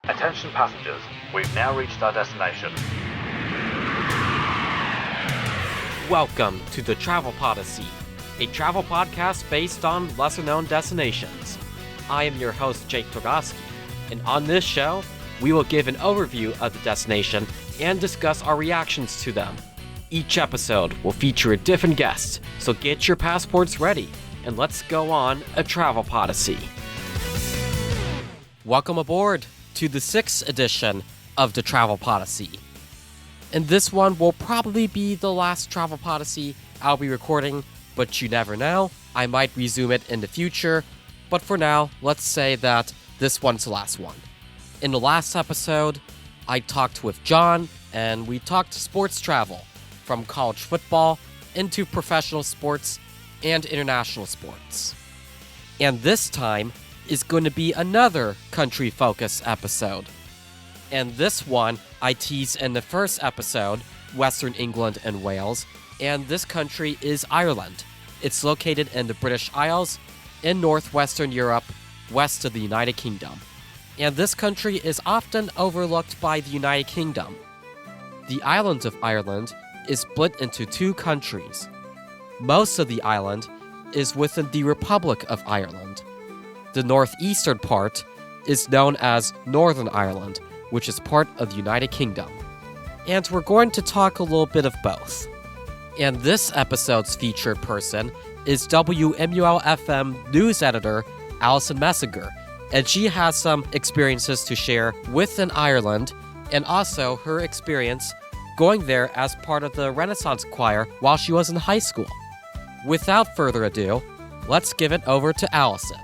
Attention passengers, we've now reached our destination. Welcome to the Travel Podyssey, a travel podcast based on lesser-known destinations. I am your host, Jake Twargoski, and on this show, we will give an overview of the destination and discuss our reactions to them. Each episode will feature a different guest, so get your passports ready, and let's go on a Travel Podyssey. Welcome aboard to the 6th edition of the Travel Podyssey. And this one will probably be the last Travel Podyssey I'll be recording, but you never know. I might resume it in the future, but for now, let's say that this one's the last one. In the last episode, I talked with John, and we talked sports travel, from college football into professional sports and international sports. And this time is going to be another country-focused episode. And this one, I teased in the first episode, Western England and Wales, and this country is Ireland. It's located in the British Isles, in northwestern Europe, west of the United Kingdom. And this country is often overlooked by the United Kingdom. The island of Ireland is split into two countries. Most of the island is within the Republic of Ireland. The northeastern part is known as Northern Ireland, which is part of the United Kingdom. And we're going to talk a little bit of both. And this episode's featured person is WMUL-FM news editor Alyson Messinger, and she has some experiences to share within Ireland, and also her experience going there as part of the Renaissance Choir while she was in high school. Without further ado, let's give it over to Alyson.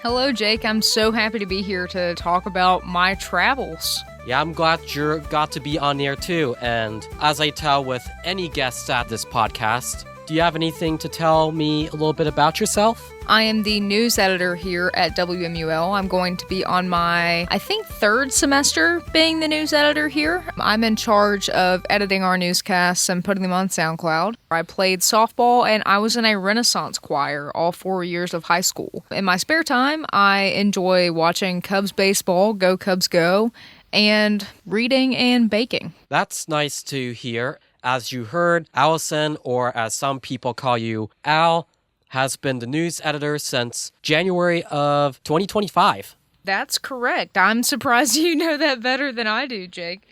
Hello, Jake. I'm so happy to be here to talk about my travels. Yeah, I'm glad you got to be on here too, and as I tell with any guests at this podcast, do you have anything to tell me a little bit about yourself? I am the news editor here at WMUL. I'm going to be on my, third semester being the news editor here. I'm in charge of editing our newscasts and putting them on SoundCloud. I played softball and I was in a Renaissance choir all 4 years of high school. In my spare time, I enjoy watching Cubs baseball, go Cubs go, and reading and baking. That's nice to hear. As you heard, Alyson, or as some people call you, Al, has been the news editor since January of 2025. That's correct. I'm surprised you know that better than I do, Jake.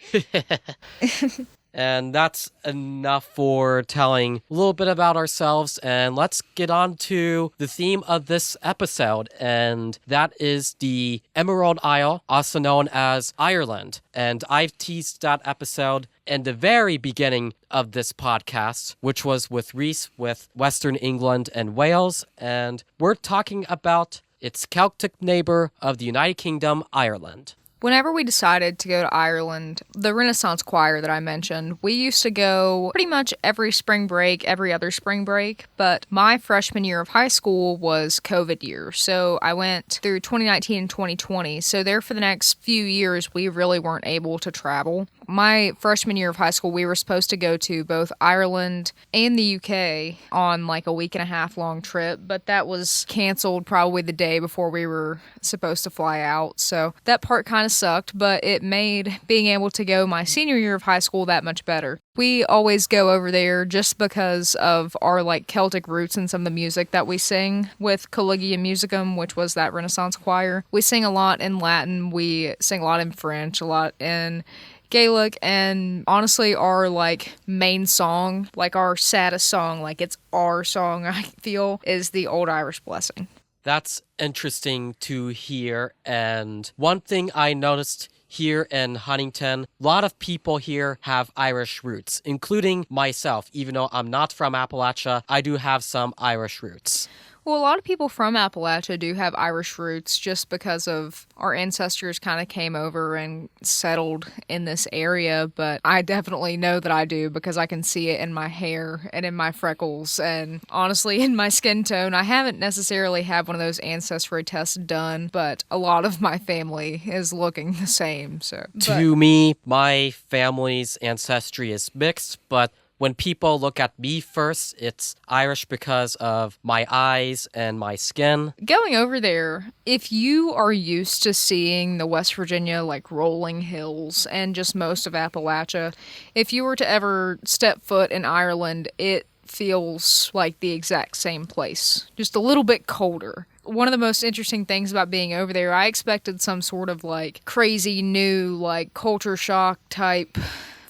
And that's enough for telling a little bit about ourselves, and let's get on to the theme of this episode, and that is the Emerald Isle, also known as Ireland. And I've teased that episode in the very beginning of this podcast, which was with Reese with Western England and Wales, and we're talking about its Celtic neighbor of the United Kingdom, Ireland. Whenever we decided to go to Ireland, the Renaissance Choir that I mentioned, we used to go pretty much every spring break, every other spring break, but my freshman year of high school was COVID year, so I went through 2019 and 2020, so there for the next few years, we really weren't able to travel. My freshman year of high school, we were supposed to go to both Ireland and the UK on like a week and a half long trip, but that was canceled probably the day before we were supposed to fly out, so that part kind of sucked, but it made being able to go my senior year of high school that much better. We always go over there just because of our like Celtic roots and some of the music that we sing with Collegia Musicum, which was that Renaissance choir. We sing a lot in Latin, we sing a lot in French, a lot in Gaelic, and honestly our like main song, like our saddest song, like it's our song, I feel, is the Old Irish Blessing. That's interesting to hear, and one thing I noticed here in Huntington, a lot of people here have Irish roots, including myself. Even though I'm not from Appalachia, I do have some Irish roots. Well, a lot of people from Appalachia do have Irish roots just because of our ancestors kind of came over and settled in this area, but I definitely know that I do because I can see it in my hair and in my freckles and honestly in my skin tone. I haven't necessarily had one of those ancestry tests done, but a lot of my family is looking the same. To me, my family's ancestry is mixed, but when people look at me first, it's Irish because of my eyes and my skin. Going over there, if you are used to seeing the West Virginia, like, rolling hills and just most of Appalachia, if you were to ever step foot in Ireland, it feels like the exact same place, just a little bit colder. One of the most interesting things about being over there, I expected some sort of like crazy new like culture shock type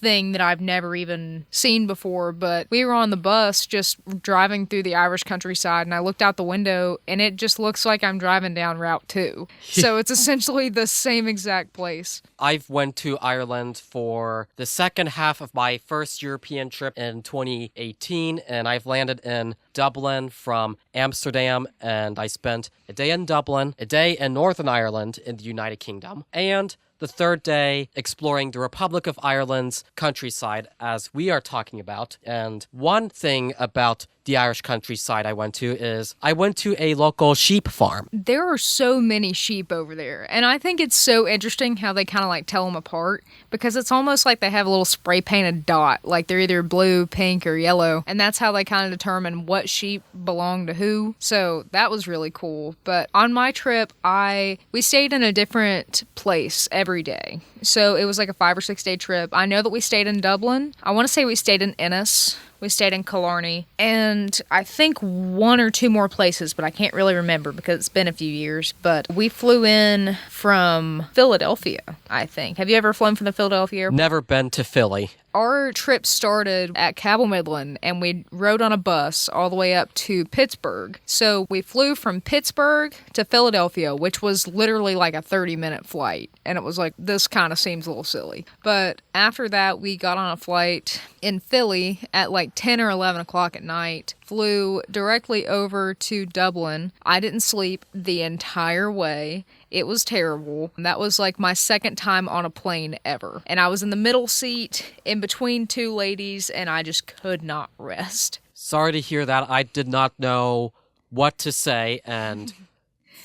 thing that I've never even seen before, but we were on the bus just driving through the Irish countryside, and I looked out the window and it just looks like I'm driving down Route 2. So it's essentially the same exact place. I've went to Ireland for the second half of my first European trip in 2018, and I've landed in Dublin from Amsterdam, and I spent a day in Dublin, a day in Northern Ireland in the United Kingdom, and the third day exploring the Republic of Ireland's countryside, as we are talking about. And one thing about the Irish countryside I went to is I went to a local sheep farm. There are so many sheep over there, and I think it's so interesting how they kind of like tell them apart, because it's almost like they have a little spray painted dot, like they're either blue, pink, or yellow, and that's how they kind of determine what sheep belong to who. So that was really cool. But on my trip, we stayed in a different place every day. So it was like a 5 or 6 day trip. I know that we stayed in Dublin. I want to say we stayed in Ennis. We stayed in Killarney, and I think 1 or 2 more places, but I can't really remember because it's been a few years. But we flew in from Philadelphia, I think. Have you ever flown from the Philadelphia airport? Never been to Philly. Our trip started at Cabell Midland, and we rode on a bus all the way up to Pittsburgh. So we flew from Pittsburgh to Philadelphia, which was literally like a 30-minute flight. And it was like, this kind of seems a little silly. But after that, we got on a flight in Philly at like 10 or 11 o'clock at night, flew directly over to Dublin. I didn't sleep the entire way. It was terrible. That was like my second time on a plane ever. And I was in the middle seat in between 2 ladies, and I just could not rest. Sorry to hear that. I did not know what to say. And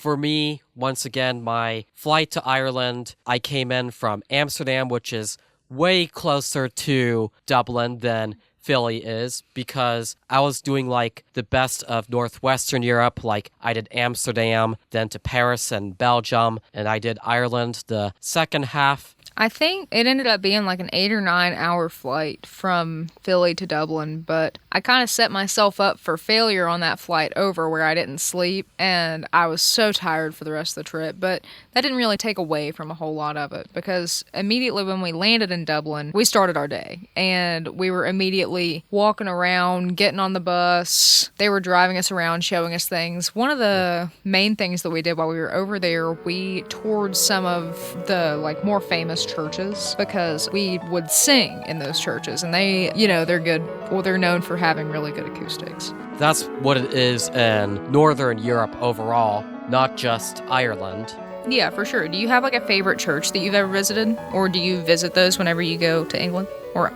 for me, once again, my flight to Ireland, I came in from Amsterdam, which is way closer to Dublin than Philly is, because I was doing like the best of Northwestern Europe. Like I did Amsterdam, then to Paris and Belgium, and I did Ireland the second half. I think it ended up being like an 8 or 9 hour flight from Philly to Dublin, but I kind of set myself up for failure on that flight over where I didn't sleep, and I was so tired for the rest of the trip, but that didn't really take away from a whole lot of it, because immediately when we landed in Dublin, we started our day, and we were immediately walking around, getting on the bus. They were driving us around, showing us things. One of the main things that we did while we were over there, we toured some of the like more famous churches, because we would sing in those churches, and they, they're good. Well, they're known for having really good acoustics. That's what it is in Northern Europe overall, not just Ireland. Yeah, for sure. Do you have like a favorite church that you've ever visited, or do you visit those whenever you go to England? Or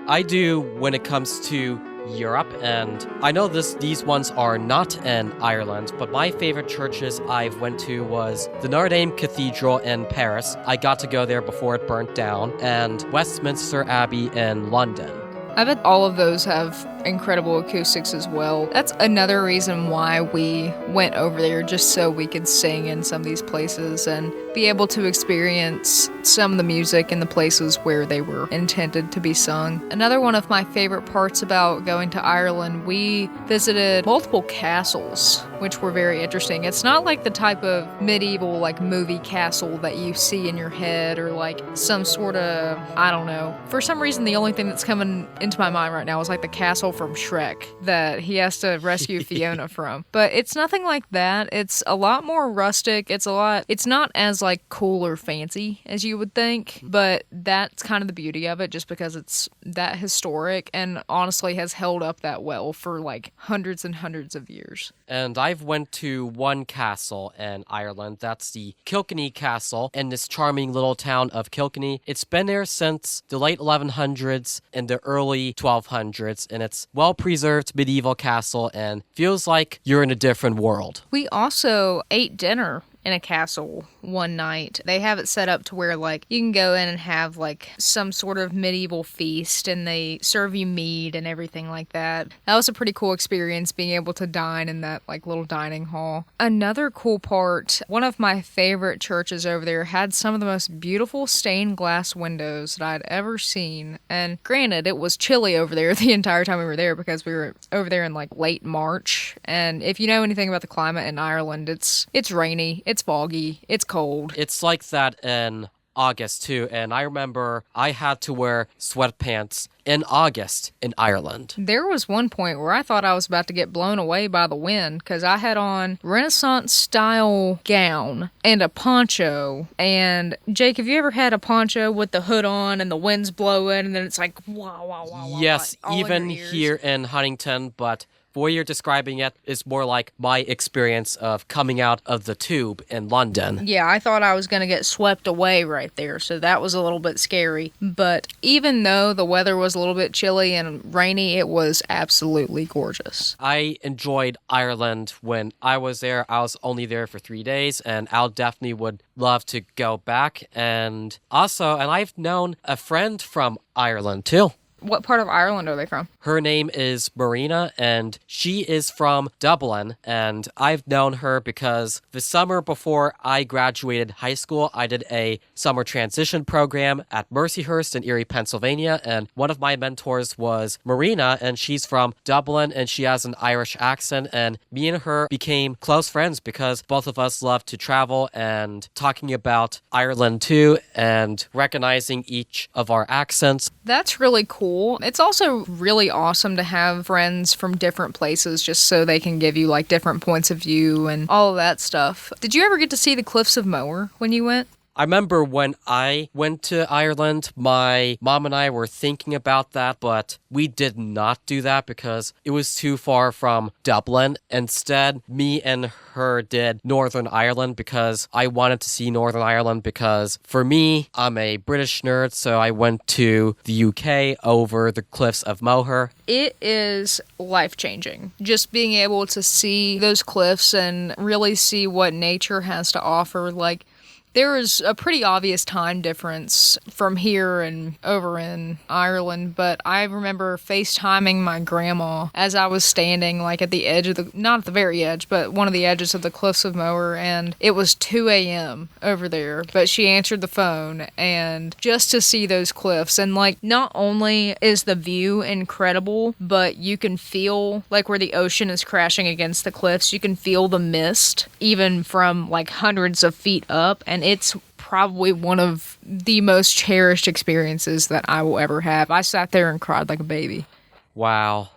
I do when it comes to Europe, and I know these ones are not in Ireland, but my favorite churches I've went to was the Notre Dame Cathedral in Paris. I got to go there before it burnt down, and Westminster Abbey in London. I bet all of those have incredible acoustics as well. That's another reason why we went over there, just so we could sing in some of these places and be able to experience some of the music in the places where they were intended to be sung. Another one of my favorite parts about going to Ireland, we visited multiple castles, which were very interesting. It's not like the type of medieval like movie castle that you see in your head, or like some sort of, I don't know. For some reason, the only thing that's coming into my mind right now is like the castle from Shrek that he has to rescue Fiona from. But it's nothing like that. It's a lot more rustic. It's not as like cool or fancy as you would think, but that's kind of the beauty of it, just because it's that historic and honestly has held up that well for like hundreds and hundreds of years. And I've went to one castle in Ireland. That's the Kilkenny Castle in this charming little town of Kilkenny. It's been there since the late 1100s and the early 1200s, and it's well-preserved medieval castle and feels like you're in a different world. We also ate dinner in a castle one night. They have it set up to where, like, you can go in and have, like, some sort of medieval feast, and they serve you mead and everything like that. That was a pretty cool experience, being able to dine in that, like, little dining hall. Another cool part, one of my favorite churches over there had some of the most beautiful stained glass windows that I'd ever seen. And granted, it was chilly over there the entire time we were there because we were over there in, like, late March. And if you know anything about the climate in Ireland, it's rainy, it's foggy, it's cold. It's like that in August too, and I remember I had to wear sweatpants in August in Ireland. There was one point where I thought I was about to get blown away by the wind because I had on Renaissance style gown and a poncho. And Jake, have you ever had a poncho with the hood on and the wind's blowing and then it's like wow, wow, wow, wow? Yes, all even in your ears? here in Huntington, but the way you're describing it is more like my experience of coming out of the tube in London. Yeah, I thought I was going to get swept away right there, so that was a little bit scary. But even though the weather was a little bit chilly and rainy, it was absolutely gorgeous. I enjoyed Ireland when I was there. I was only there for 3 days, and Al definitely would love to go back. And also, and I've known a friend from Ireland too. What part of Ireland are they from? Her name is Marina, and she is from Dublin, and I've known her because the summer before I graduated high school, I did a summer transition program at Mercyhurst in Erie, Pennsylvania, and one of my mentors was Marina, and she's from Dublin, and she has an Irish accent, and me and her became close friends because both of us love to travel and talking about Ireland too, and recognizing each of our accents. That's really cool. It's also really awesome to have friends from different places just so they can give you like different points of view and all of that stuff. Did you ever get to see the Cliffs of Moher when you went? I remember when I went to Ireland, my mom and I were thinking about that, but we did not do that because it was too far from Dublin. Instead, me and her did Northern Ireland because I wanted to see Northern Ireland because for me, I'm a British nerd, so I went to the UK over the Cliffs of Moher. It is life-changing. Just being able to see those cliffs and really see what nature has to offer, like, there is a pretty obvious time difference from here and over in Ireland, but I remember FaceTiming my grandma as I was standing like at the edge of the, not at the very edge, but one of the edges of the Cliffs of Moher, and it was 2 a.m. over there, but she answered the phone, and just to see those cliffs, and like not only is the view incredible, but you can feel like where the ocean is crashing against the cliffs, you can feel the mist even from like hundreds of feet up, and it's probably one of the most cherished experiences that I will ever have. I sat there and cried like a baby. Wow,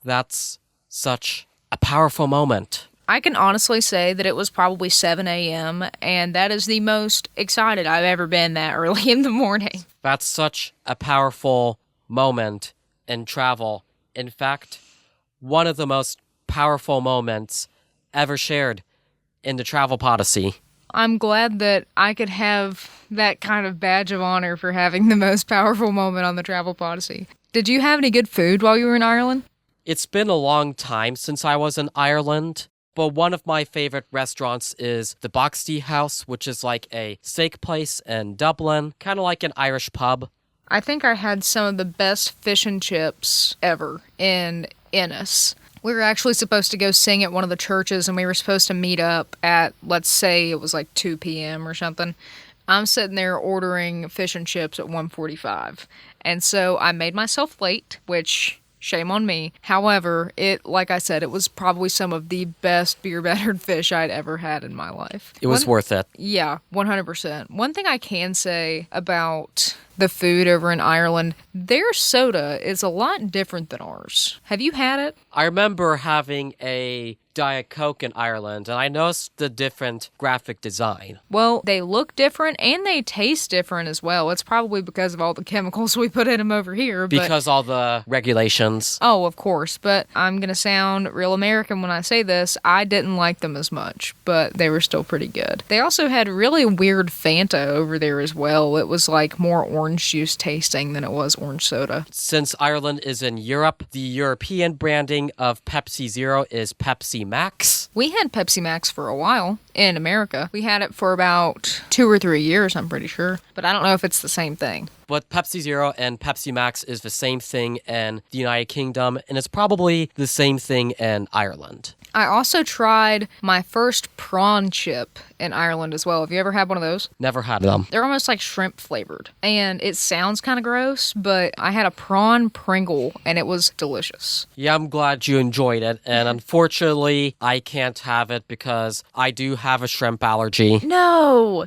that's such a powerful moment. I can honestly say that it was probably 7 a.m., and that is the most excited I've ever been that early in the morning. That's such a powerful moment in travel. In fact, one of the most powerful moments ever shared in the Travel Podyssey. I'm glad that I could have that kind of badge of honor for having the most powerful moment on the Travel Podyssey. Did you have any good food while you were in Ireland? It's been a long time since I was in Ireland, but one of my favorite restaurants is the Podyssey House, which is like a steak place in Dublin, kind of like an Irish pub. I think I had some of the best fish and chips ever in Ennis. We were actually supposed to go sing at one of the churches, and we were supposed to meet up at, let's say it was like 2 p.m. or something. I'm sitting there ordering fish and chips at 1:45. And so I made myself late, which, shame on me. However, like I said, it was probably some of the best beer-battered fish I'd ever had in my life. It was worth it. Yeah, 100%. One thing I can say about the food over in Ireland, their soda is a lot different than ours. Have you had it? I remember having a Diet Coke in Ireland, and I noticed the different graphic design. Well, they look different, and they taste different as well. It's probably because of all the chemicals we put in them over here. Because all the regulations. Oh, of course, but I'm going to sound real American when I say this. I didn't like them as much, but they were still pretty good. They also had really weird Fanta over there as well. It was like more orange orange juice tasting than it was orange soda. Since Ireland is in Europe, the European branding of Pepsi Zero is Pepsi Max. We had Pepsi Max for a while in America. We had it for about 2 or 3 years, I'm pretty sure. But I don't know if it's the same thing. But Pepsi Zero and Pepsi Max is the same thing in the United Kingdom, and it's probably the same thing in Ireland. I also tried my first prawn chip in Ireland as well. Have you ever had one of those? Never had them. They're almost like shrimp flavored. And it sounds kind of gross, but I had a prawn Pringle and it was delicious. Yeah, I'm glad you enjoyed it. And unfortunately, I can't have it because I do have a shrimp allergy. No,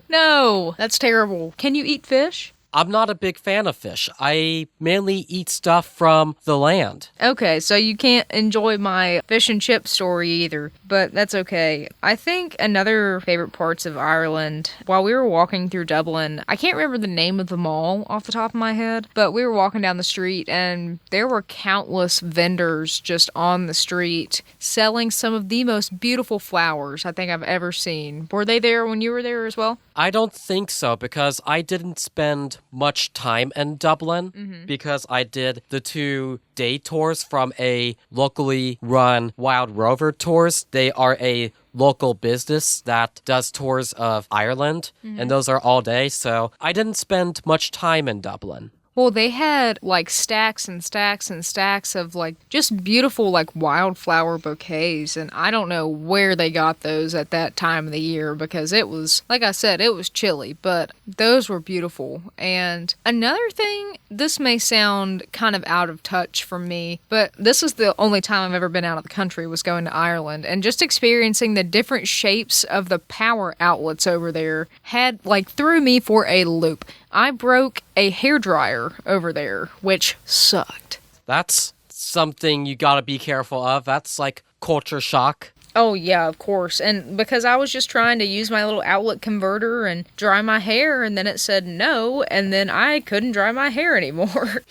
that's terrible. Can you eat fish? I'm not a big fan of fish. I mainly eat stuff from the land. Okay, so you can't enjoy my fish and chip story either, but that's okay. I think another favorite parts of Ireland, while we were walking through Dublin, I can't remember the name of the mall off the top of my head, but we were walking down the street and there were countless vendors just on the street selling some of the most beautiful flowers I think I've ever seen. Were they there when you were there as well? I don't think so because I didn't spend much time in Dublin because I did the 2 day tours from a locally run Wild Rover tours. They are a local business that does tours of Ireland, and those are all day, so I didn't spend much time in Dublin. Well, they had like stacks and stacks and stacks of like just beautiful like wildflower bouquets. And I don't know where they got those at that time of the year because it was, like I said, it was chilly, but those were beautiful. And another thing, this may sound kind of out of touch for me, but this is the only time I've ever been out of the country was going to Ireland, and just experiencing the different shapes of the power outlets over there had like threw me for a loop. I broke a hairdryer over there, which sucked. That's something you gotta be careful of. That's like culture shock. Oh, yeah, of course. And because I was just trying to use my little outlet converter and dry my hair, and then it said no, and then I couldn't dry my hair anymore.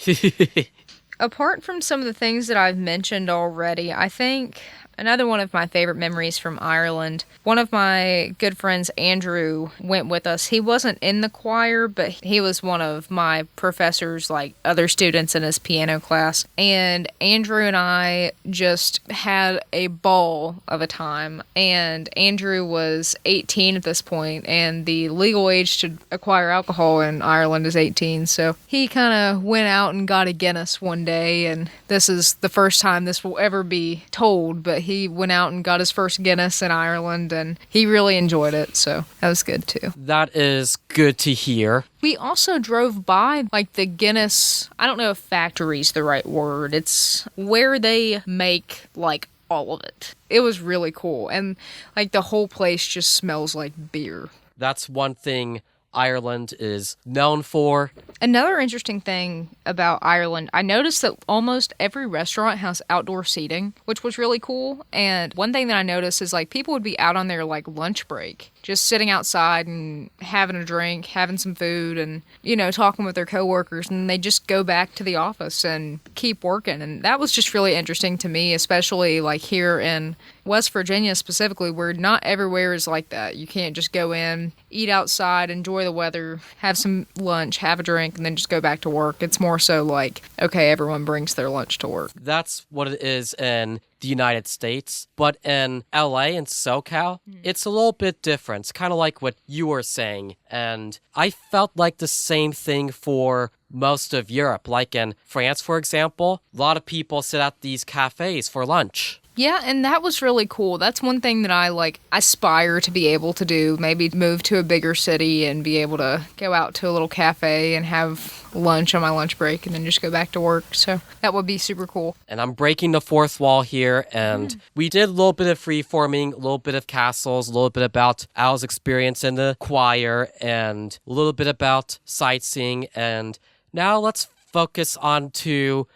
Apart from some of the things that I've mentioned already, I think another one of my favorite memories from Ireland, one of my good friends, Andrew, went with us. He wasn't in the choir, but he was one of my professors, like other students in his piano class. And Andrew and I just had a ball of a time. And Andrew was 18 at this point, and the legal age to acquire alcohol in Ireland is 18. So he kind of went out and got a Guinness one day, and this is the first time this will ever be told, but he went out and got his first Guinness in Ireland, and he really enjoyed it, so that was good too. That is good to hear. We also drove by, like, the Guinness, I don't know if factory's the right word, it's where they make, like, all of it. It was really cool, and, like, the whole place just smells like beer. That's one thing Ireland is known for. Another interesting thing about Ireland, I noticed that almost every restaurant has outdoor seating, which was really cool. And one thing that I noticed is like people would be out on their like lunch break, just sitting outside and having a drink, having some food, and, you know, talking with their coworkers, and they just go back to the office and keep working. And that was just really interesting to me, especially like here in West Virginia specifically, where not everywhere is like that. You can't just go in, eat outside, enjoy the weather, have some lunch, have a drink, and then just go back to work. It's more so like, okay, everyone brings their lunch to work. That's what it is in the United States. But in LA and SoCal, it's a little bit different. It's kind of like what you were saying. And I felt like the same thing for most of Europe. Like in France, for example, a lot of people sit at these cafes for lunch. Yeah, and that was really cool. That's one thing that I like aspire to be able to do. Maybe move to a bigger city and be able to go out to a little cafe and have lunch on my lunch break and then just go back to work. So that would be super cool. And I'm breaking the fourth wall here, and we did a little bit of freeforming, a little bit of castles, a little bit about Al's experience in the choir, and a little bit about sightseeing. And now let's focus on to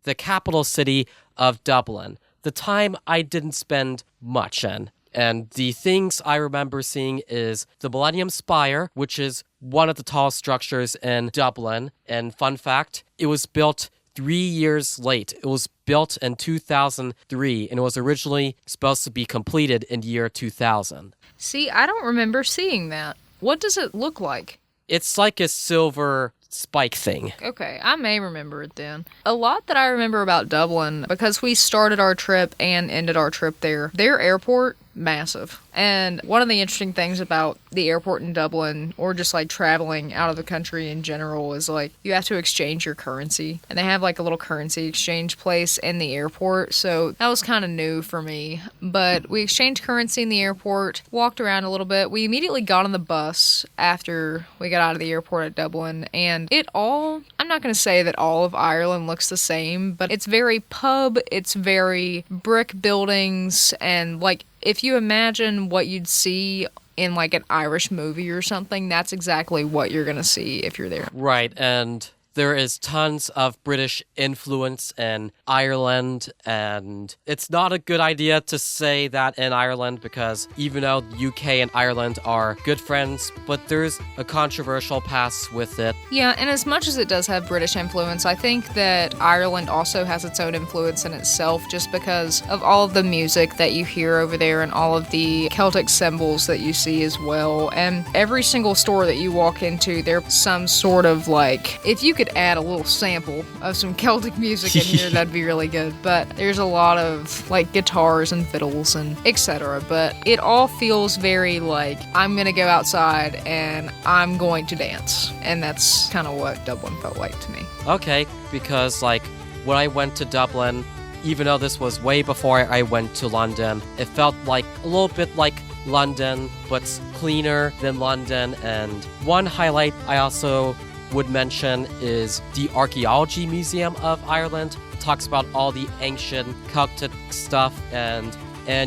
the capital city of Dublin. The time I didn't spend much in. And the things I remember seeing is the Millennium Spire, which is one of the tallest structures in Dublin. And fun fact, it was built 3 years late. It was built in 2003, and it was originally supposed to be completed in the year 2000. See, I don't remember seeing that. What does it look like? It's like a silver spike thing. Okay, I may remember it then. A lot that I remember about Dublin, because we started our trip and ended our trip there, their airport, massive. And one of the interesting things about the airport in Dublin, or just like traveling out of the country in general, is like you have to exchange your currency. And they have like a little currency exchange place in the airport. So that was kind of new for me. But we exchanged currency in the airport, walked around a little bit. We immediately got on the bus after we got out of the airport at Dublin. And I'm not going to say that all of Ireland looks the same, but it's very pub, it's very brick buildings, and like if you imagine what you'd see in like an Irish movie or something, that's exactly what you're going to see if you're there. Right, and there is tons of British influence in Ireland, and it's not a good idea to say that in Ireland because even though the UK and Ireland are good friends, but there's a controversial past with it. Yeah, and as much as it does have British influence, I think that Ireland also has its own influence in itself just because of all of the music that you hear over there and all of the Celtic symbols that you see as well. And every single store that you walk into, there's some sort of like, if you could add a little sample of some Celtic music in here, that'd be really good. But there's a lot of like guitars and fiddles and etc. But it all feels very like I'm gonna go outside and I'm going to dance, and that's kind of what Dublin felt like to me. Okay, because like when I went to Dublin, even though this was way before I went to London, it felt like a little bit like London, but cleaner than London. And one highlight I also would mention is the Archaeology Museum of Ireland. It talks about all the ancient Celtic stuff, and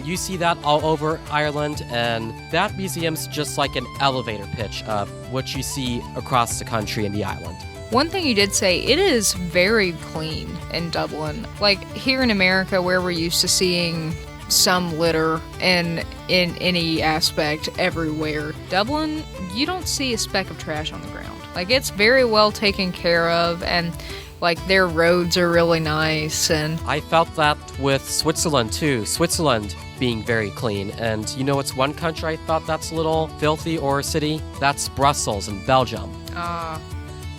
you see that all over Ireland, and that museum's just like an elevator pitch of what you see across the country and the island. One thing you did say, it is very clean in Dublin. Like here in America, where we're used to seeing some litter in any aspect everywhere, Dublin, you don't see a speck of trash on the ground. Like it's very well taken care of, and like their roads are really nice. And I felt that with Switzerland too. Switzerland being very clean. And you know, it's one country I thought that's a little filthy, or a city. That's Brussels in Belgium.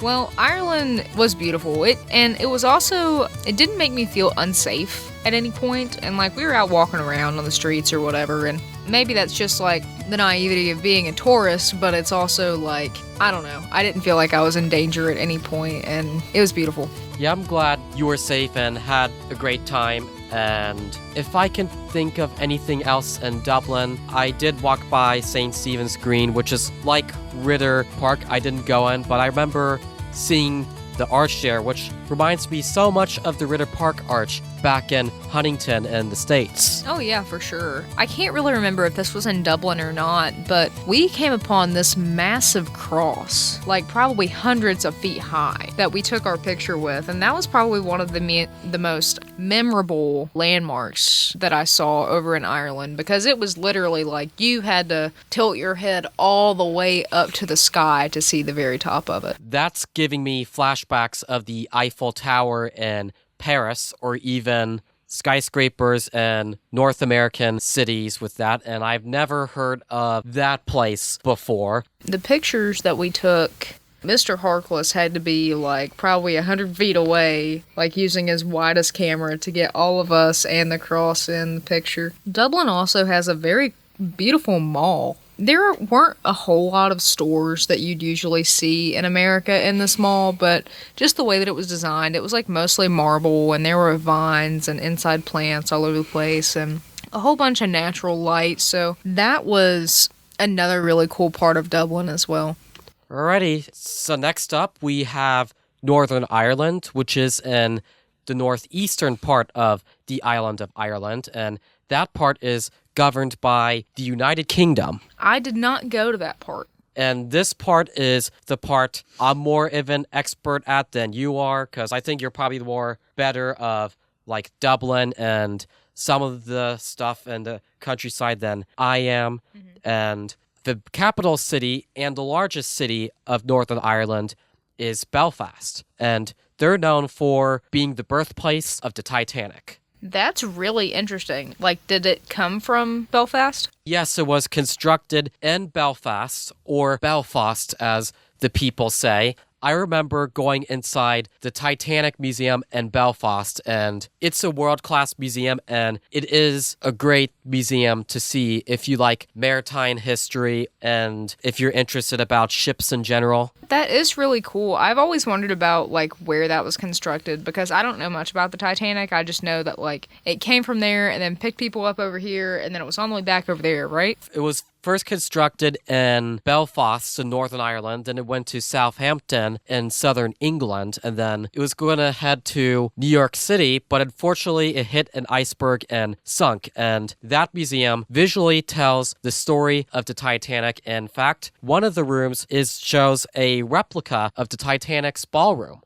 Well, Ireland was beautiful. It didn't make me feel unsafe at any point. And like we were out walking around on the streets or whatever, and maybe that's just like the naivety of being a tourist, but it's also like, I don't know, I didn't feel like I was in danger at any point, and it was beautiful. Yeah, I'm glad you were safe and had a great time. And if I can think of anything else in Dublin, I did walk by St. Stephen's Green, which is like Ritter Park. I didn't go in, but I remember seeing the arch there, which reminds me so much of the Ritter Park arch back in Huntington in the States. Oh yeah, for sure. I can't really remember if this was in Dublin or not, but we came upon this massive cross, like probably hundreds of feet high, that we took our picture with, and that was probably one of the most memorable landmarks that I saw over in Ireland, because it was literally like you had to tilt your head all the way up to the sky to see the very top of it. That's giving me flashbacks of the Eiffel Tower in Paris, or even skyscrapers in North American cities with that, and I've never heard of that place before. The pictures that we took, Mr. Harkless had to be like probably 100 feet away, like using his widest camera to get all of us and the cross in the picture. Dublin also has a very beautiful mall. There weren't a whole lot of stores that you'd usually see in America in this mall, but just the way that it was designed, it was like mostly marble, and there were vines and inside plants all over the place and a whole bunch of natural light. So that was another really cool part of Dublin as well. Alrighty, so next up we have Northern Ireland, which is in the northeastern part of the island of Ireland, and that part is governed by the United Kingdom. I did not go to that part. And this part is the part I'm more of an expert at than you are, because I think you're probably more better of like Dublin and some of the stuff in the countryside than I am. Mm-hmm. And the capital city and the largest city of Northern Ireland is Belfast. And they're known for being the birthplace of the Titanic. That's really interesting. Like, did it come from Belfast? Yes, it was constructed in Belfast, or Belfast as the people say. I remember going inside the Titanic Museum in Belfast, and it's a world-class museum, and it is a great museum to see if you like maritime history and if you're interested about ships in general. That is really cool. I've always wondered about, like, where that was constructed, because I don't know much about the Titanic. I just know that, like, it came from there and then picked people up over here, and then it was on the way back over there, right? It was first constructed in Belfast in Northern Ireland, and it went to Southampton in southern England, and then it was going to head to New York City, but unfortunately it hit an iceberg and sunk, and that museum visually tells the story of the Titanic. In fact, one of the rooms shows a replica of the Titanic's ballroom.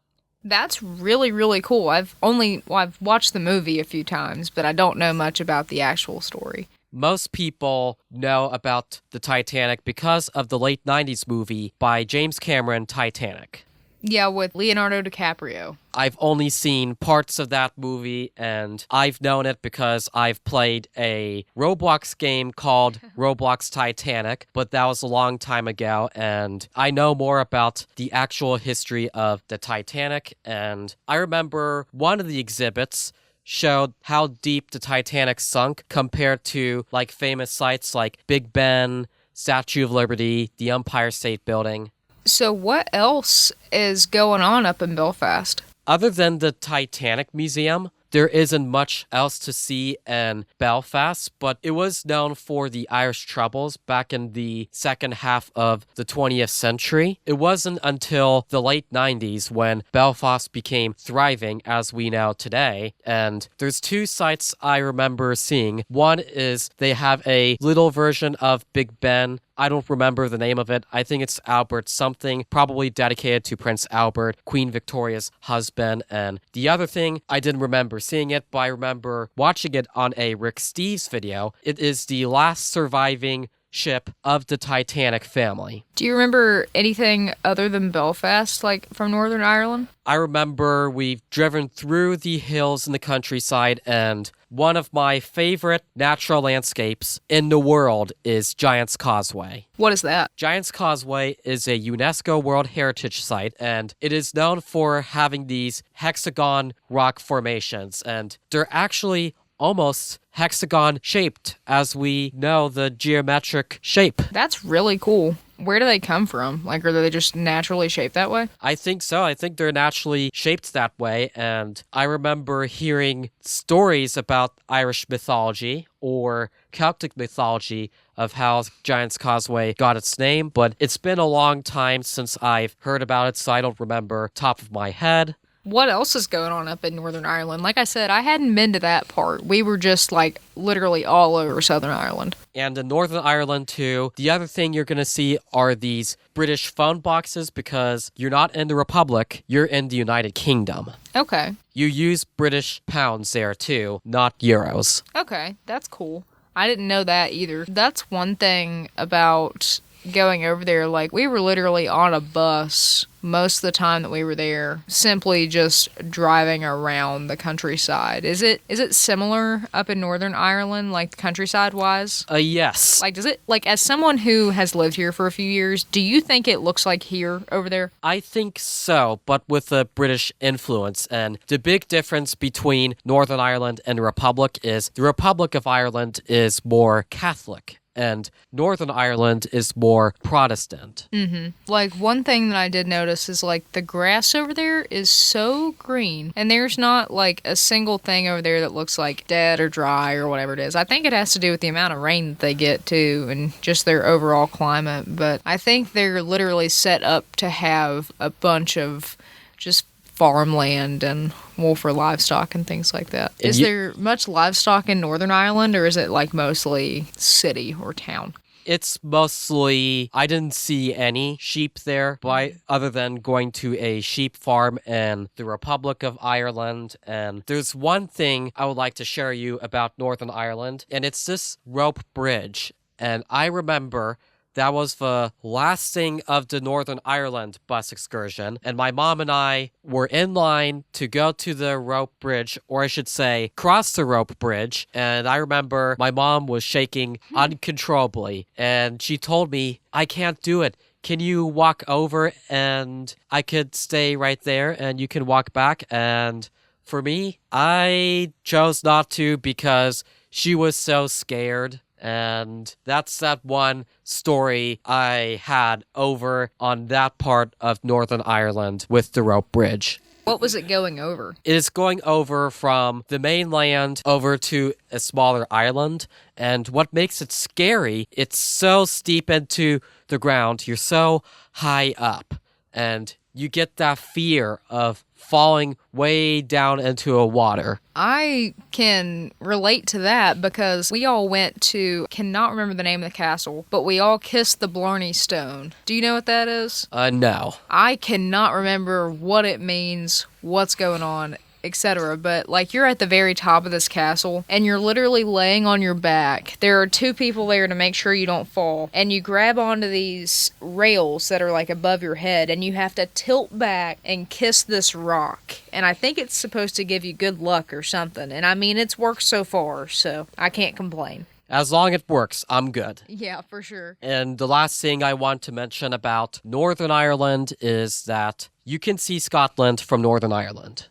That's really, really cool. I've watched the movie a few times, but I don't know much about the actual story. Most people know about the Titanic because of the late 90s movie by James Cameron, Titanic. Yeah, with Leonardo DiCaprio. I've only seen parts of that movie, and I've known it because I've played a Roblox game called Roblox Titanic, but that was a long time ago, and I know more about the actual history of the Titanic, and I remember one of the exhibits showed how deep the Titanic sunk compared to like famous sites like Big Ben, Statue of Liberty, the Empire State Building. So what else is going on up in Belfast? Other than the Titanic Museum, there isn't much else to see in Belfast, but it was known for the Irish Troubles back in the second half of the 20th century. It wasn't until the late 90s when Belfast became thriving as we know today, and there's two sites I remember seeing. One is they have a little version of Big Ben. I don't remember the name of it. I think it's Albert something, probably dedicated to Prince Albert, Queen Victoria's husband. And the other thing, I didn't remember seeing it, but I remember watching it on a Rick Steves video. It is the last surviving ship of the Titanic family. Do you remember anything other than Belfast, like from Northern Ireland? I remember we've driven through the hills in the countryside, and one of my favorite natural landscapes in the world is Giant's Causeway. What is that? Giant's Causeway is a UNESCO World Heritage Site, and it is known for having these hexagon rock formations, and they're actually almost hexagon shaped, as we know the geometric shape. That's really cool. Where do they come from? Like, are they just naturally shaped that way? I think so. I think they're naturally shaped that way, and I remember hearing stories about Irish mythology or Celtic mythology of how Giant's Causeway got its name, but it's been a long time since I've heard about it, so I don't remember top of my head. What else is going on up in Northern Ireland? Like I said, I hadn't been to that part. We were just, like, literally all over Southern Ireland. And in Northern Ireland, too, the other thing you're going to see are these British phone boxes because you're not in the Republic, you're in the United Kingdom. Okay. You use British pounds there, too, not euros. Okay, that's cool. I didn't know that either. That's one thing about going over there. Like, we were literally on a bus most of the time that we were there, simply just driving around the countryside. Is it similar up in Northern Ireland, like countryside wise? Yes. Like, does it, like, as someone who has lived here for a few years, do you think it looks like here over there? I think so, but with a British influence. And the big difference between Northern Ireland and the Republic is the Republic of Ireland is more Catholic, and Northern Ireland is more Protestant. Mm-hmm. Like, one thing that I did notice is, like, the grass over there is so green, and there's not, like, a single thing over there that looks, like, dead or dry or whatever it is. I think it has to do with the amount of rain that they get, too, and just their overall climate, but I think they're literally set up to have a bunch of just farmland and wool for livestock and things like that. Is there much livestock in Northern Ireland, or is it like mostly city or town? It's mostly, I didn't see any sheep there, other than going to a sheep farm in the Republic of Ireland. And there's one thing I would like to share you about Northern Ireland, and it's this rope bridge. And I remember that was the last thing of the Northern Ireland bus excursion, and my mom and I were in line to go to the rope bridge, or I should say, cross the rope bridge, and I remember my mom was shaking uncontrollably, and she told me, "I can't do it. can you walk over and I could stay right there and you can walk back? And for me, I chose not to because she was so scared. And that's that one story I had over on that part of Northern Ireland with the rope bridge. What was it going over? It is going over from the mainland over to a smaller island. And what makes it scary, it's so steep into the ground. You're so high up. And you get that fear of falling way down into a water. I can relate to that because we all went to, cannot remember the name of the castle, but we all kissed the Blarney Stone. Do you know what that is? No. I cannot remember what it means, what's going on, etc. But like you're at the very top of this castle and you're literally laying on your back. There are two people there to make sure you don't fall. And you grab onto these rails that are like above your head and you have to tilt back and kiss this rock. And I think it's supposed to give you good luck or something. And I mean, it's worked so far, so I can't complain. As long as it works, I'm good. Yeah, for sure. And the last thing I want to mention about Northern Ireland is that you can see Scotland from Northern Ireland.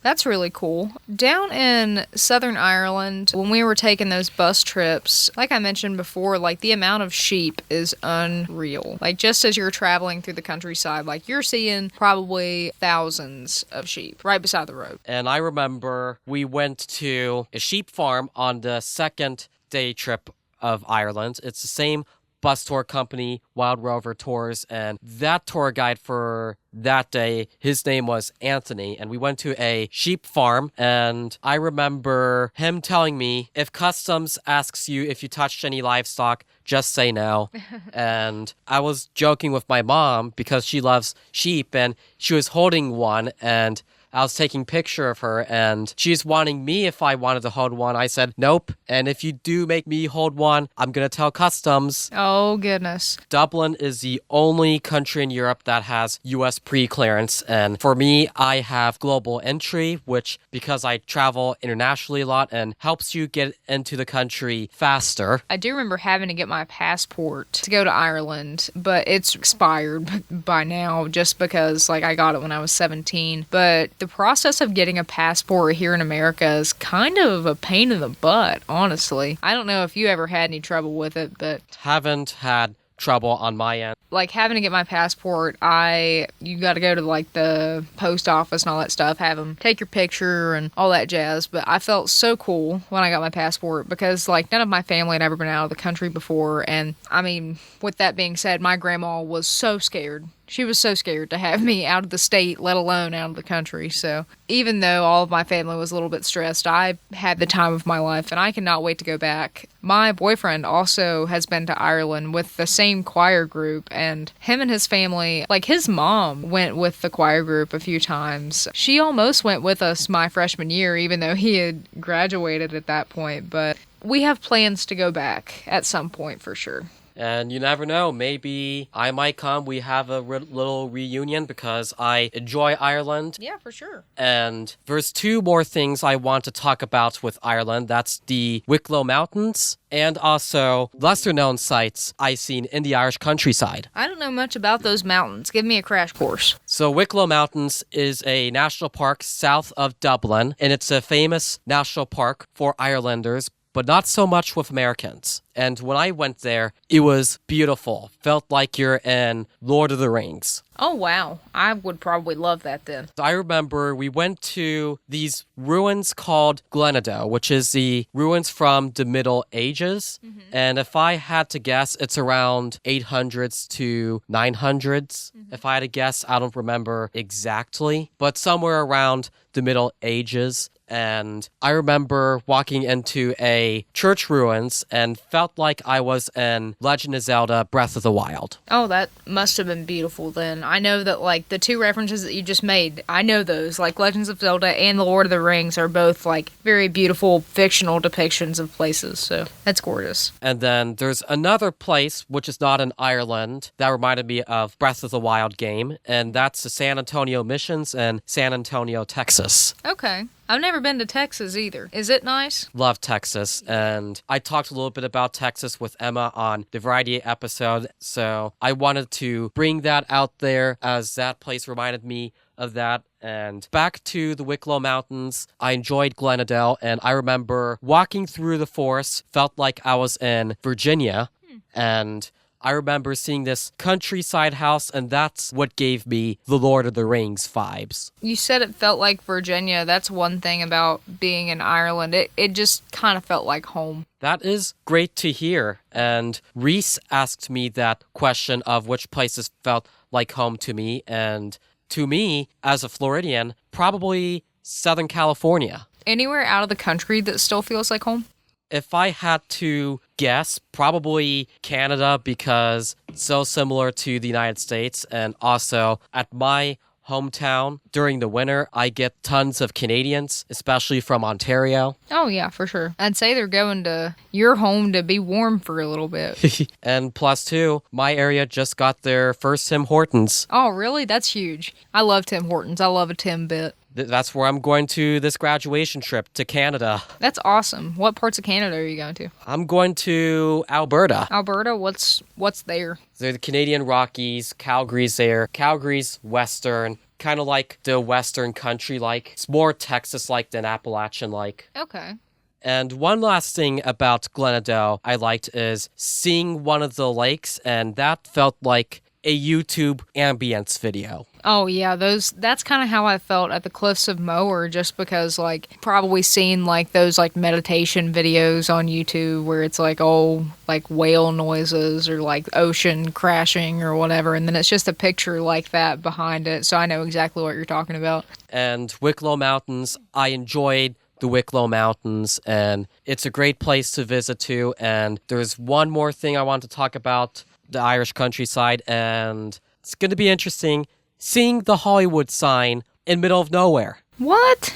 That's really cool. Down in Southern Ireland, when we were taking those bus trips, like I mentioned before, like the amount of sheep is unreal. Like just as you're traveling through the countryside, like you're seeing probably thousands of sheep right beside the road. And I remember we went to a sheep farm on the second day trip of Ireland. It's the same bus tour company, Wild Rover Tours, and that tour guide for that day, his name was Anthony, and we went to a sheep farm, and I remember him telling me, if customs asks you if you touched any livestock, just say no. And I was joking with my mom because she loves sheep, and she was holding one, and I was taking a picture of her, and she's wanting me if I wanted to hold one. I said, nope. And if you do make me hold one, I'm going to tell customs. Oh, goodness. Dublin is the only country in Europe that has U.S. pre-clearance. And for me, I have global entry, which, because I travel internationally a lot, and helps you get into the country faster. I do remember having to get my passport to go to Ireland, but it's expired by now just because, like, I got it when I was 17. But the process of getting a passport here in America is kind of a pain in the butt, honestly. I don't know if you ever had any trouble with it, but Haven't had trouble on my end. like having to get my passport, you got to go to like the post office and all that stuff, have them take your picture and all that jazz. But I felt so cool when I got my passport because like none of my family had ever been out of the country before. And I mean, with that being said, my grandma was so scared. She was so scared to have me out of the state, let alone out of the country. So even though all of my family was a little bit stressed, I had the time of my life, and I cannot wait to go back. My boyfriend also has been to Ireland with the same choir group, and him and his family, like his mom went with the choir group a few times. She almost went with us my freshman year, even though he had graduated at that point. But we have plans to go back at some point for sure. And you never know, maybe I might come. We have a little reunion because I enjoy Ireland. Yeah, for sure. And there's two more things I want to talk about with Ireland. That's the Wicklow Mountains and also lesser-known sites I've seen in the Irish countryside. I don't know much about those mountains. Give me a crash course. So Wicklow Mountains is a national park south of Dublin, and it's a famous national park for Irelanders, but not so much with Americans. And when I went there, it was beautiful. Felt like you're in Lord of the Rings. Oh, wow. I would probably love that then. I remember we went to these ruins called Glenadoe, which is the ruins from the Middle Ages. Mm-hmm. And if I had to guess, it's around 800s to 900s. Mm-hmm. If I had to guess, I don't remember exactly, but somewhere around the Middle Ages. And I remember walking into a church ruins and felt like I was in Legend of Zelda Breath of the Wild. Oh, that must have been beautiful then. I know that, like, the two references that you just made, I know those. Like, Legends of Zelda and The Lord of the Rings are both, like, very beautiful fictional depictions of places, so that's gorgeous. And then there's another place, which is not in Ireland, that reminded me of Breath of the Wild game, and that's the San Antonio Missions in San Antonio, Texas. Okay. I've never been to Texas either. Is it nice? Love Texas, and I talked a little bit about Texas with Emma on the Variety episode, so I wanted to bring that out there as that place reminded me of that. And back to the Wicklow Mountains, I enjoyed Glenadale, and I remember walking through the forest, felt like I was in Virginia, and I remember seeing this countryside house, and that's what gave me the Lord of the Rings vibes. You said it felt like Virginia. That's one thing about being in Ireland. It just kind of felt like home. That is great to hear. And Reese asked me that question of which places felt like home to me. And to me, as a Floridian, probably Southern California. Anywhere out of the country that still feels like home? If I had to guess, probably Canada, because it's so similar to the United States. And also at my hometown during the winter, I get tons of Canadians, especially from Ontario. Oh, yeah, for sure. I'd say they're going to your home to be warm for a little bit. And plus, too, my area just got their first Tim Hortons. Oh, really? That's huge. I love Tim Hortons. I love a Tim bit. That's where I'm going to this graduation trip to Canada. That's awesome. What parts of Canada are you going to? I'm going to Alberta. Alberta? What's there? They're the Canadian Rockies. Calgary's there. Calgary's western, kind of like the western country-like. It's more Texas-like than Appalachian-like. Okay. And one last thing about Glenadale I liked is seeing one of the lakes, and that felt like a YouTube ambience video. Oh, yeah, that's kind of how I felt at the Cliffs of Moher, just because, like, probably seen, like, those, like, meditation videos on YouTube where it's, like, oh, like, whale noises or, like, ocean crashing or whatever, and then it's just a picture like that behind it, so I know exactly what you're talking about. And Wicklow Mountains, I enjoyed the Wicklow Mountains, and it's a great place to visit, too, and there's one more thing I want to talk about, the Irish countryside, and it's going to be interesting seeing the Hollywood sign in middle of nowhere. What?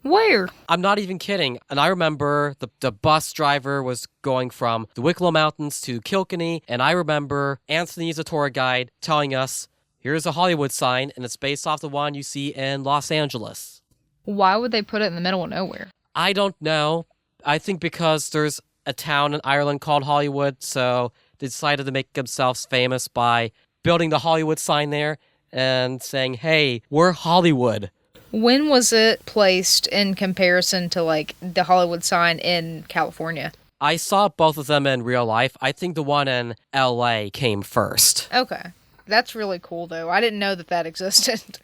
Where? I'm not even kidding. And I remember the bus driver was going from the Wicklow Mountains to Kilkenny, and I remember Anthony, as a tour guide, telling us, here's a Hollywood sign, and it's based off the one you see in Los Angeles. Why would they put it in the middle of nowhere? I don't know. I think because there's a town in Ireland called Hollywood, so they decided to make themselves famous by building the Hollywood sign there and saying, hey, we're Hollywood. When was it placed in comparison to, like, the Hollywood sign in California? I saw both of them in real life. I think the one in LA came first. Okay. That's really cool, though. I didn't know that existed.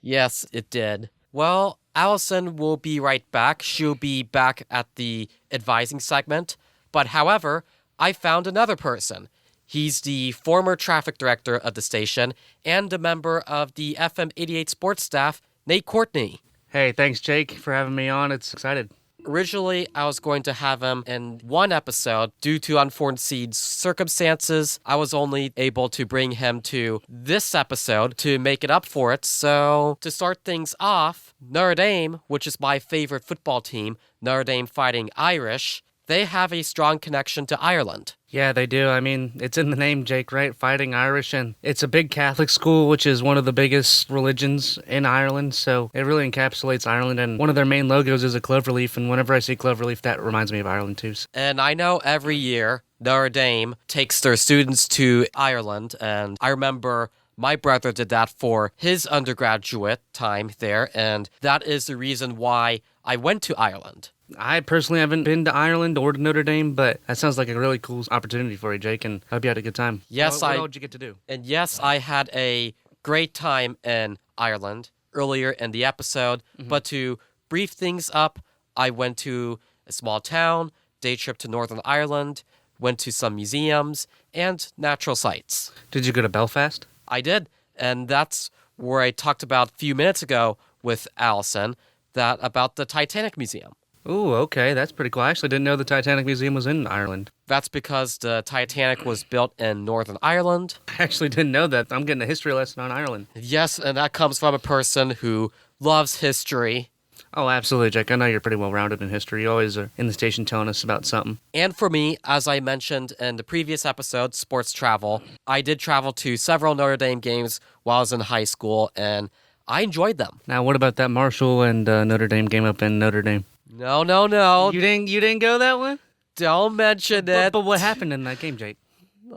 Yes, it did. Well, Alyson will be right back. She'll be back at the advising segment. But however, I found another person. He's the former traffic director of the station and a member of the FM 88 sports staff, Nate Courtney. Hey, thanks, Jake, for having me on. It's excited. Originally, I was going to have him in one episode. Due to unforeseen circumstances, I was only able to bring him to this episode to make it up for it. So, to start things off, Notre Dame, which is my favorite football team, Notre Dame Fighting Irish, they have a strong connection to Ireland. Yeah, they do. I mean, it's in the name, Jake, right? Fighting Irish, and it's a big Catholic school, which is one of the biggest religions in Ireland, so it really encapsulates Ireland, and one of their main logos is a cloverleaf, and whenever I see cloverleaf, that reminds me of Ireland, too. And I know every year, Notre Dame takes their students to Ireland, and I remember my brother did that for his undergraduate time there, and that is the reason why I went to Ireland. I personally haven't been to Ireland or to Notre Dame, but that sounds like a really cool opportunity for you, Jake, and I hope you had a good time. Yes, what all did you get to do? And yes, I had a great time in Ireland earlier in the episode, but to brief things up, I went to a small town, day trip to Northern Ireland, went to some museums, and natural sites. Did you go to Belfast? I did, and that's where I talked about a few minutes ago with Alyson, that about the Titanic Museum. Ooh, okay, that's pretty cool. I actually didn't know the Titanic Museum was in Ireland. That's because the Titanic was built in Northern Ireland. I actually didn't know that. I'm getting a history lesson on Ireland. Yes, and that comes from a person who loves history. Oh, absolutely, Jake. I know you're pretty well-rounded in history. You always are in the station telling us about something. And for me, as I mentioned in the previous episode, sports travel, I did travel to several Notre Dame games while I was in high school, and I enjoyed them. Now, what about that Marshall and Notre Dame game up in Notre Dame? No. You didn't go that one? Don't mention it. But what happened in that game, Jake?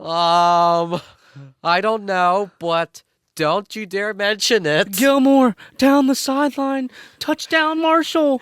I don't know, but don't you dare mention it. Gilmore, down the sideline. Touchdown, Marshall.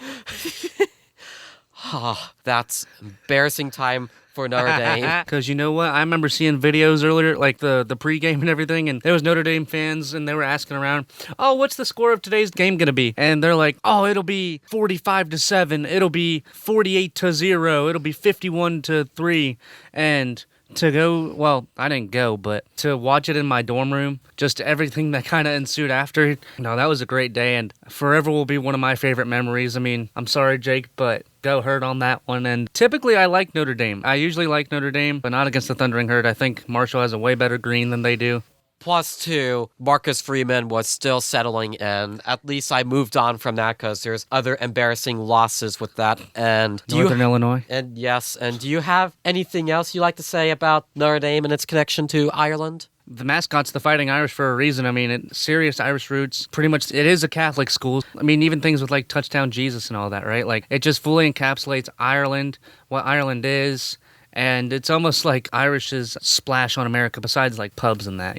That's embarrassing time for Notre Dame. Because you know what? I remember seeing videos earlier, like the pregame and everything, and there was Notre Dame fans, and they were asking around, oh, what's the score of today's game going to be? And they're like, oh, it'll be 45-7. It'll be 48-0. It'll be 51-3. And to go, well, I didn't go, but to watch it in my dorm room, just everything that kind of ensued after, that was a great day and forever will be one of my favorite memories. I mean, I'm sorry, Jake, but go Herd on that one. And typically I like Notre Dame. I usually like Notre Dame, but not against the Thundering Herd. I think Marshall has a way better green than they do. +2, Marcus Freeman was still settling in. At least I moved on from that because there's other embarrassing losses with that. And Northern Illinois. And yes, and do you have anything else you like to say about Notre Dame and its connection to Ireland? The mascot's the Fighting Irish for a reason. I mean, serious Irish roots. Pretty much, it is a Catholic school. I mean, even things with like Touchdown Jesus and all that, right? Like, it just fully encapsulates Ireland, what Ireland is. And it's almost like Irish's splash on America, besides like pubs and that,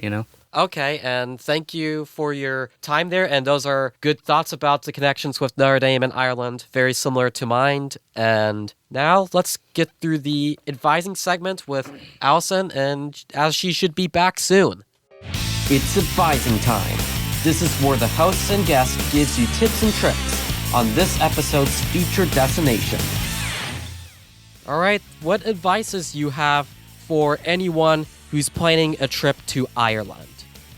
Okay, and thank you for your time there. And those are good thoughts about the connections with Notre Dame and Ireland, very similar to mine. And now let's get through the advising segment with Alyson, and as she should be back soon. It's advising time. This is where the hosts and guests gives you tips and tricks on this episode's featured destination. All right, what advices you have for anyone who's planning a trip to Ireland?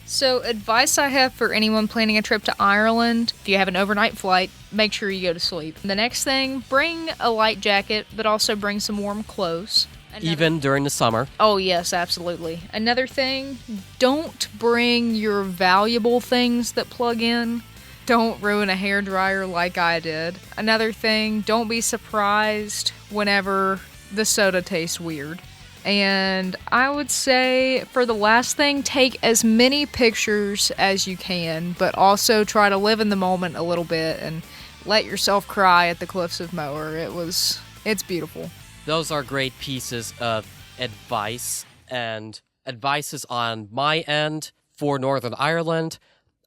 So, advice I have for anyone planning a trip to Ireland: if you have an overnight flight, make sure you go to sleep. The next thing, bring a light jacket, but also bring some warm clothes. Even during the summer. Oh, yes, absolutely. Another thing, don't bring your valuable things that plug in. Don't ruin a hairdryer like I did. Another thing, don't be surprised whenever the soda tastes weird. And I would say for the last thing, take as many pictures as you can, but also try to live in the moment a little bit and let yourself cry at the cliffs of Moher. It's beautiful. Those are great pieces of advice, and advices on my end for Northern Ireland.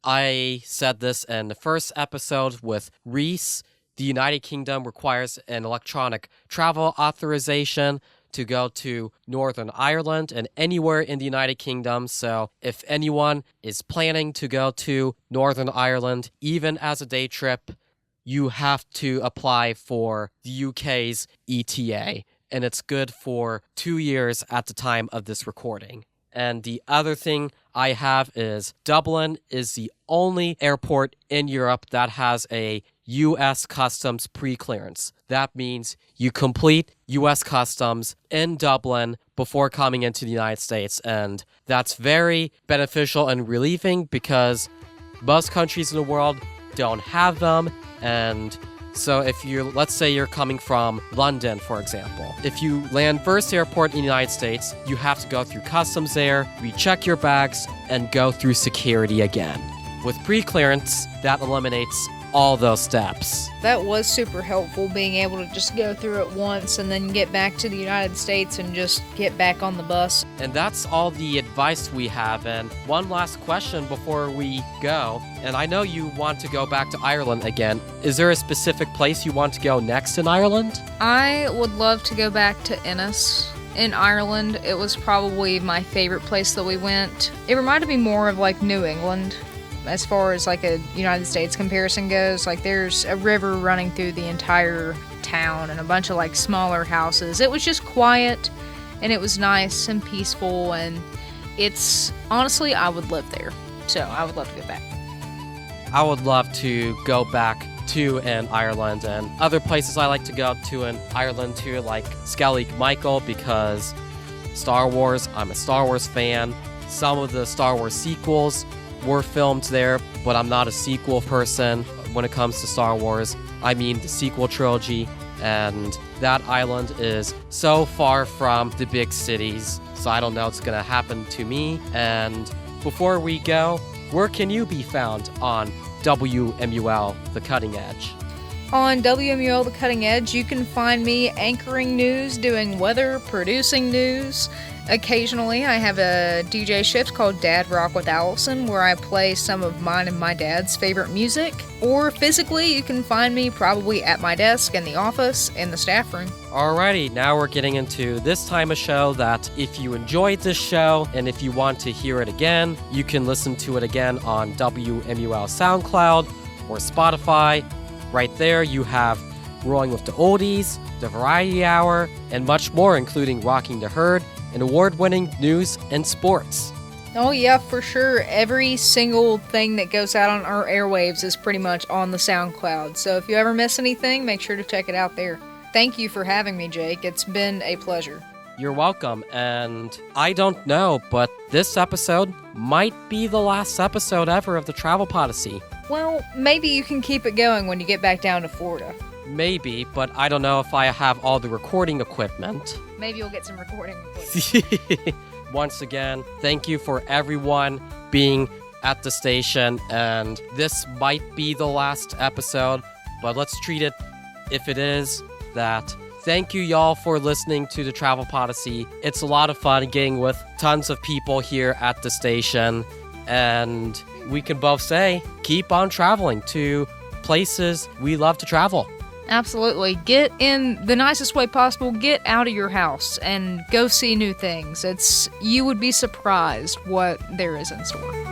I said this in the first episode with Reese. The United Kingdom requires an electronic travel authorization to go to Northern Ireland and anywhere in the United Kingdom. So if anyone is planning to go to Northern Ireland, even as a day trip, you have to apply for the UK's ETA. And it's good for 2 years at the time of this recording. And the other thing I have is Dublin is the only airport in Europe that has a U.S. Customs pre-clearance. That means you complete U.S. Customs in Dublin before coming into the United States. And that's very beneficial and relieving because most countries in the world don't have them. And so let's say you're coming from London, for example. If you land first airport in the United States, you have to go through customs there, recheck your bags, and go through security again. With pre-clearance, that eliminates all those steps. That was super helpful, being able to just go through it once and then get back to the United States and just get back on the bus. And that's all the advice we have. And one last question before we go. And I know you want to go back to Ireland again. Is there a specific place you want to go next in Ireland? I would love to go back to Ennis. In Ireland, it was probably my favorite place that we went. It reminded me more of like New England. As far as like a United States comparison goes, like there's a river running through the entire town and a bunch of like smaller houses. It was just quiet and it was nice and peaceful, and it's honestly, I would live there. So I would love to go back. I would love to go back to in Ireland, and other places I like to go to in Ireland too, like Skellig Michael, because Star Wars, I'm a Star Wars fan. Some of the Star Wars sequels were filmed there, but I'm not a sequel person when it comes to Star Wars. I mean the sequel trilogy, and that island is so far from the big cities, so I don't know what's gonna happen to me. And before we go, where can you be found on WMUL, The Cutting Edge? On WMUL The Cutting Edge, you can find me anchoring news, doing weather, producing news. Occasionally, I have a DJ shift called Dad Rock with Alyson, where I play some of mine and my dad's favorite music. Or physically, you can find me probably at my desk, in the office, in the staff room. Alrighty, now we're getting into this time of show that if you enjoyed this show and if you want to hear it again, you can listen to it again on WMUL SoundCloud or Spotify. Right there, you have Rolling with the Oldies, the Variety Hour, and much more, including Rocking the Herd and award-winning news and sports. Oh yeah, for sure. Every single thing that goes out on our airwaves is pretty much on the SoundCloud. So if you ever miss anything, make sure to check it out there. Thank you for having me, Jake. It's been a pleasure. You're welcome, and I don't know, but this episode might be the last episode ever of the Travel Podyssey. Well, maybe you can keep it going when you get back down to Florida. Maybe, but I don't know if I have all the recording equipment. Maybe you'll get some recording equipment. Once again, thank you for everyone being at the station, and this might be the last episode, but let's treat it, if it is, that. Thank you, y'all, for listening to the Travel Podyssey. It's a lot of fun getting with tons of people here at the station, and we can both say, keep on traveling to places we love to travel. Absolutely. Get in the nicest way possible. Get out of your house and go see new things. You would be surprised what there is in store.